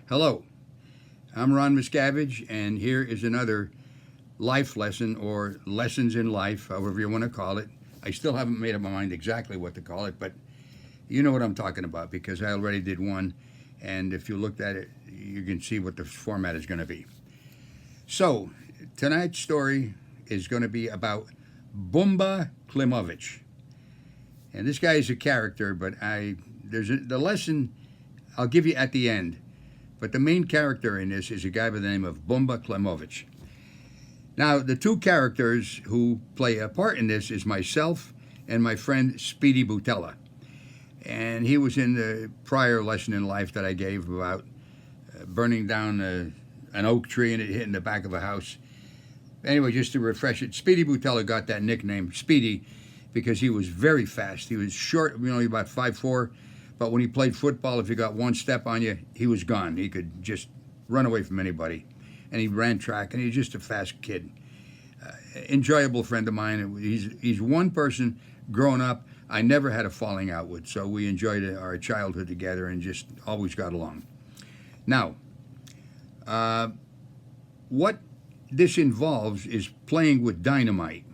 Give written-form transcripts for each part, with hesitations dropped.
Hello, I'm Ron Miscavige, and here is another life lesson or lessons in life, however you want to call it. I still haven't made up my mind exactly what to call it, but you know what I'm talking about because I already did one, and if you looked at it, you can see what the format is going to be. So, tonight's story is going to be about Boomba Klimovich. And this guy is a character, but the lesson I'll give you at the end. But the main character in this is a guy by the name of Boomba Klimovich. Now, the two characters who play a part in this is myself and my friend Speedy Butella. And he was in the prior lesson in life that I gave about burning down an oak tree and it hitting the back of a house. Anyway, just to refresh it, Speedy Butella got that nickname, Speedy, because he was very fast. He was short, about 5'4", but when he played football, if you got one step on you, he was gone. He could just run away from anybody. And he ran track, and he was just a fast kid. Enjoyable friend of mine. He's one person growing up I never had a falling out with, so we enjoyed our childhood together and just always got along. Now, what this involves is playing with dynamite.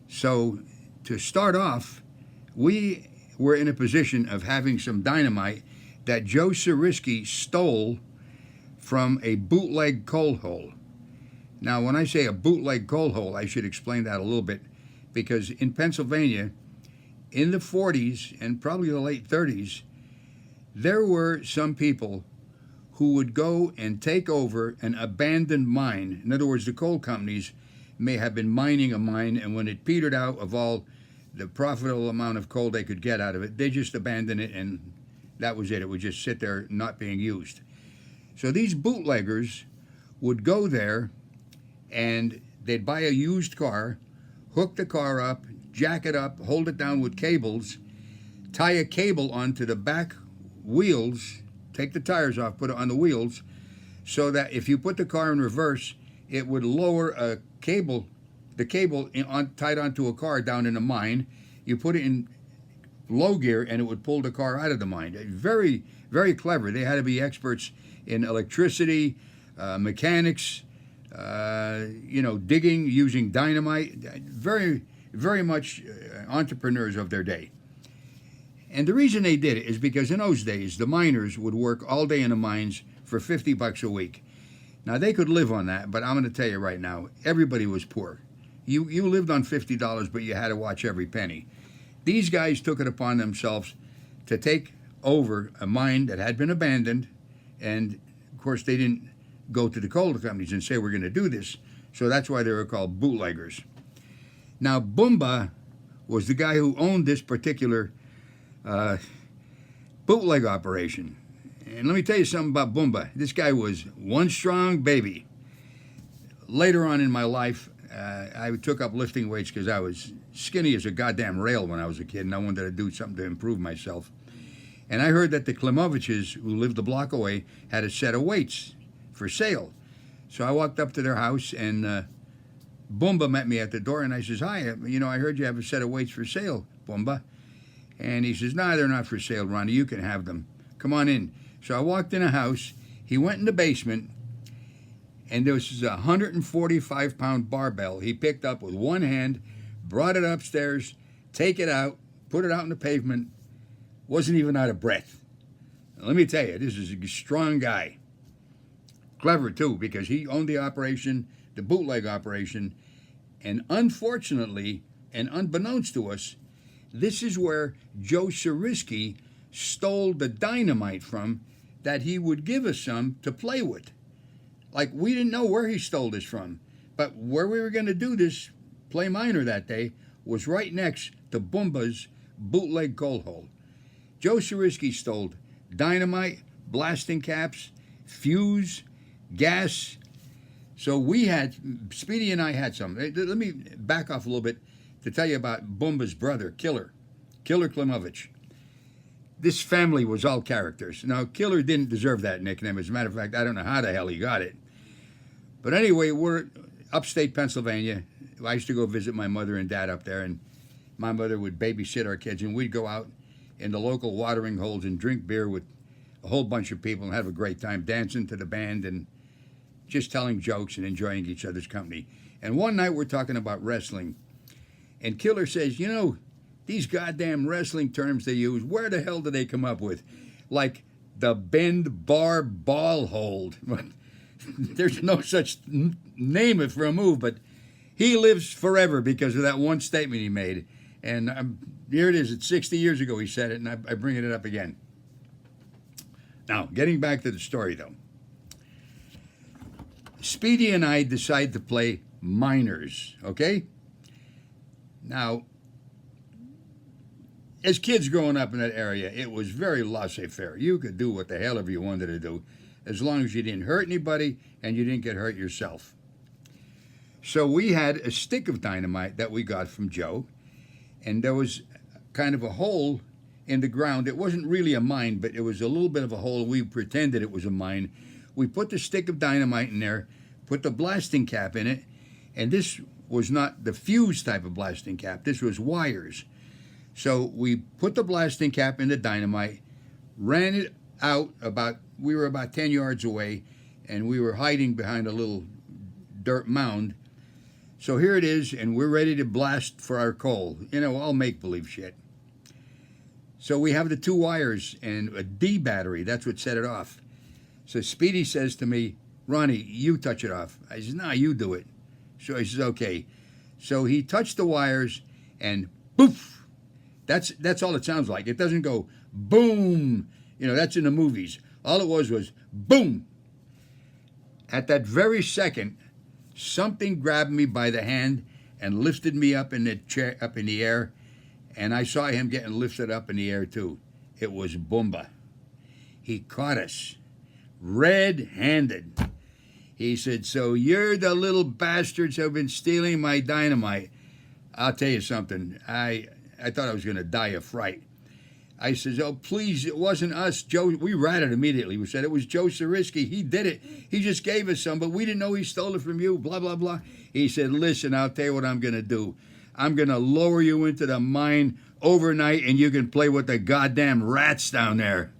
So to start off, we were in a position of having some dynamite that Joe Sariski stole from a bootleg coal hole. Now, when I say a bootleg coal hole, I should explain that a little bit, because in Pennsylvania, in the 40s and probably the late 30s, there were some people who would go and take over an abandoned mine. In other words, the coal companies may have been mining a mine, and when it petered out of all the profitable amount of coal they could get out of it, they just abandoned it, and that was it. It would just sit there not being used. So these bootleggers would go there, and they'd buy a used car, hook the car up, jack it up, hold it down with cables, tie a cable onto the back wheels, take the tires off, put it on the wheels, so that if you put the car in reverse, it would lower the cable tied onto a car down in a mine. You put it in low gear, and it would pull the car out of the mine. Very, very clever. They had to be experts in electricity, mechanics, digging, using dynamite. Very, very much entrepreneurs of their day. And the reason they did it is because in those days, the miners would work all day in the mines for $50 a week. Now, they could live on that, but I'm going to tell you right now, everybody was poor. You lived on $50, but you had to watch every penny. These guys took it upon themselves to take over a mine that had been abandoned, and, of course, they didn't go to the coal companies and say, we're going to do this, so that's why they were called bootleggers. Now, Boomba was the guy who owned this particular bootleg operation. And let me tell you something about Boomba. This guy was one strong baby. Later on in my life, I took up lifting weights because I was skinny as a goddamn rail when I was a kid, and I wanted to do something to improve myself. And I heard that the Klimoviches, who lived a block away, had a set of weights for sale. So I walked up to their house, and Boomba met me at the door, and I says, hi, I heard you have a set of weights for sale, Boomba. And he says, no, they're not for sale, Ronnie. You can have them. Come on in. So I walked in a house. He went in the basement, and there was a 145-pound barbell he picked up with one hand, brought it upstairs, take it out, put it out on the pavement, wasn't even out of breath. Now, let me tell you, this is a strong guy. Clever, too, because he owned the operation, the bootleg operation, and unfortunately, and unbeknownst to us, this is where Joe Sariski stole the dynamite from that he would give us some to play with. Like, we didn't know where he stole this from, but where we were going to do this play minor that day was right next to Boomba's bootleg coal hole. Joe Sariski stole dynamite, blasting caps, fuse, gas. So Speedy and I had some. Let me back off a little bit to tell you about Boomba's brother, Killer Klimovich. This family was all characters. Now, Killer didn't deserve that nickname. As a matter of fact, I don't know how the hell he got it. But anyway, we're upstate Pennsylvania. I used to go visit my mother and dad up there, and my mother would babysit our kids, and we'd go out in the local watering holes and drink beer with a whole bunch of people and have a great time dancing to the band and just telling jokes and enjoying each other's company. And one night we're talking about wrestling, and Killer says, you know, these goddamn wrestling terms they use, where the hell do they come up with? Like the bend, bar, ball hold. There's no such name for a move, but he lives forever because of that one statement he made. And here it is. It's 60 years ago he said it, and I'm bringing it up again. Now, getting back to the story, though. Speedy and I decided to play minors, okay? Now, as kids growing up in that area, it was very laissez-faire. You could do what the hell ever you wanted to do, as long as you didn't hurt anybody and you didn't get hurt yourself. So we had a stick of dynamite that we got from Joe, and there was kind of a hole in the ground. It wasn't really a mine, but it was a little bit of a hole. We pretended it was a mine. We put the stick of dynamite in there, put the blasting cap in it, and this was not the fuse type of blasting cap. This was wires. So we put the blasting cap in the dynamite, ran it out we were about 10 yards away, and we were hiding behind a little dirt mound. So here it is, and we're ready to blast for our coal. You know, all make-believe shit. So we have the two wires and a D battery. That's what set it off. So Speedy says to me, Ronnie, you touch it off. I said, nah, you do it. So he says, okay. So he touched the wires, and poof. That's all it sounds like. It doesn't go boom. You know, that's in the movies. All it was boom. At that very second, something grabbed me by the hand and lifted me up in the chair, up in the air, and I saw him getting lifted up in the air too. It was Boomba. He caught us, red-handed. He said, so you're the little bastards who have been stealing my dynamite. I'll tell you something. I thought I was going to die of fright. I says, oh, please, it wasn't us, Joe. We ratted immediately. We said it was Joe Sarisky. He did it. He just gave us some, but we didn't know he stole it from you, blah, blah, blah. He said, listen, I'll tell you what I'm going to do. I'm going to lower you into the mine overnight, and you can play with the goddamn rats down there.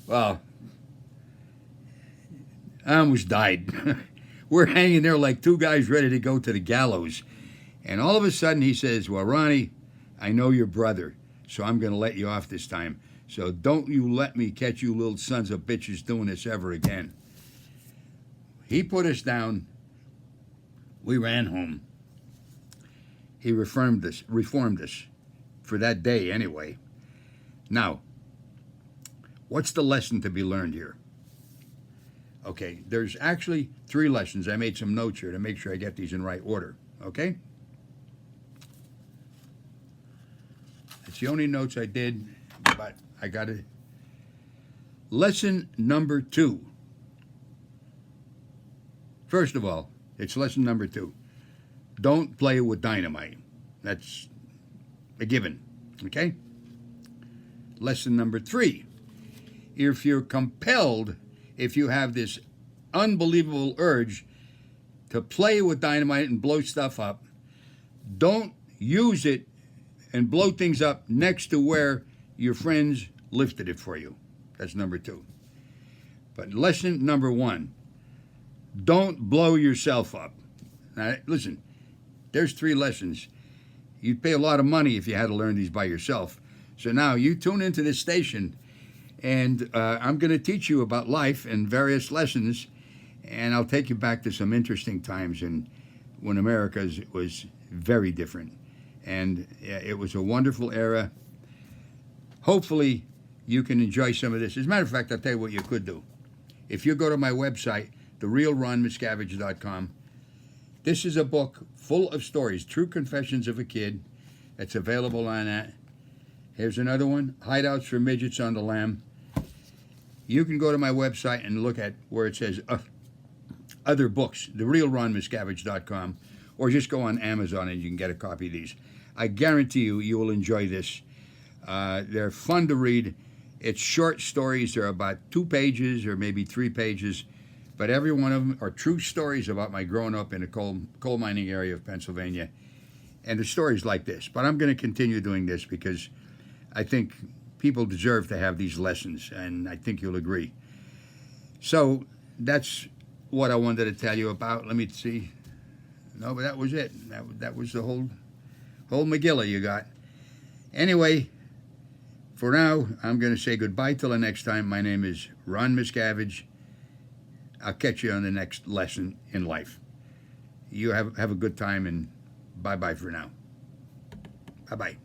Well, I almost died. We're hanging there like two guys ready to go to the gallows. And all of a sudden he says, well, Ronnie, I know your brother, so I'm going to let you off this time. So don't you let me catch you little sons of bitches doing this ever again. He put us down. We ran home. He reformed us for that day anyway. Now, what's the lesson to be learned here? Okay, there's actually 3 lessons. I made some notes here to make sure I get these in right order, okay? It's the only notes I did, but I got it. Lesson number 2. First of all, it's lesson number 2. Don't play with dynamite. That's a given, okay? Lesson number 3. If you're compelled, if you have this unbelievable urge to play with dynamite and blow stuff up, don't use it and blow things up next to where your friends lifted it for you. That's number 2. But lesson number 1, don't blow yourself up. Now, listen, there's 3 lessons. You'd pay a lot of money if you had to learn these by yourself. So now you tune into this station, and I'm going to teach you about life and various lessons, and I'll take you back to some interesting times when America was very different. And it was a wonderful era. Hopefully, you can enjoy some of this. As a matter of fact, I'll tell you what you could do. If you go to my website, therealronmiscavige.com, this is a book full of stories, True Confessions of a Kid. It's available on that. Here's another one, Hideouts for Midgets on the Lam. You can go to my website and look at where it says other books, therealronmiscavige.com, or just go on Amazon and you can get a copy of these. I guarantee you will enjoy this. They're fun to read. It's short stories. They're about 2 pages or maybe 3 pages, but every one of them are true stories about my growing up in a coal mining area of Pennsylvania. And the stories like this. But I'm going to continue doing this because I think people deserve to have these lessons, and I think you'll agree. So that's what I wanted to tell you about. Let me see. No, but that was it. That was the whole Megillah you got. Anyway, for now, I'm going to say goodbye till the next time. My name is Ron Miscavige. I'll catch you on the next lesson in life. You have a good time, and bye-bye for now. Bye-bye.